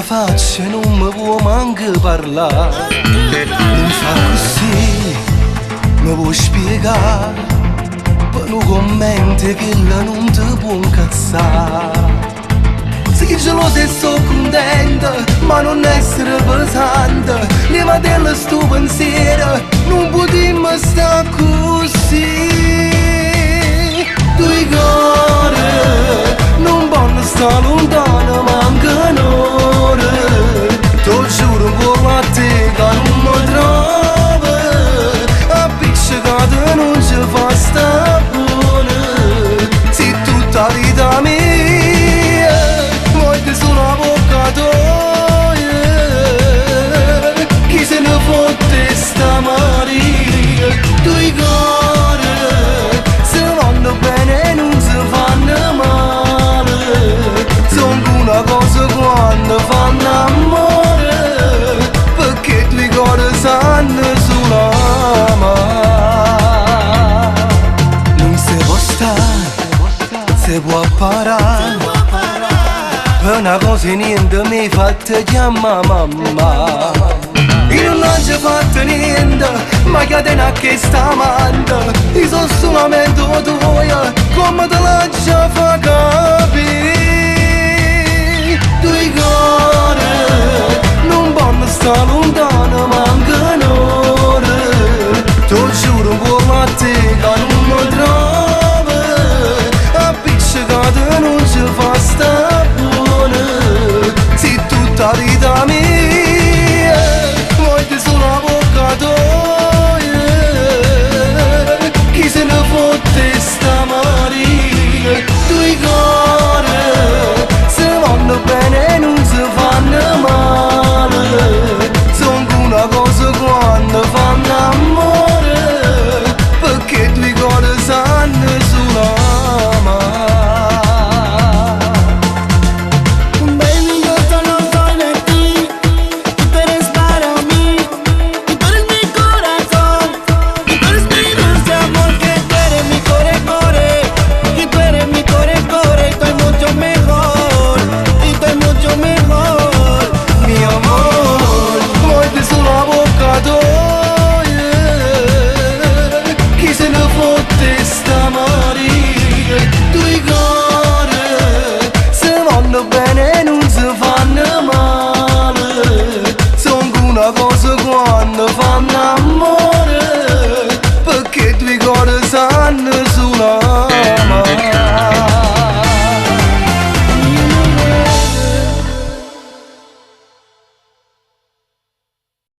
faccia non mi può manco parlare. Non fa così, mi può spiegare, per un commento che non ti può incazzare. Sì, ce lo sei, sto contenta, ma non essere pesante. Leva dello sto pensiero, non potremmo stare così. Due cuori non possono stare lontano, mancano ore. Ti giuro come a te che non mi trovo, appiccicato non ci fa sta buona. Sei tutta la vita mia, voglio solo avvocatoia. Chi se ne fotte sta Maria? Due cuori se vanno bene non si fanno male. Sono una cosa quando fanno amore, perché due cuori sanno solo amare. Non si può stare, si può parare, per una cosa niente mi fatta chiamare mamma. Io non ho fatto niente, ma che te ne che sta amando. Io sono solamente tua, come te la già fa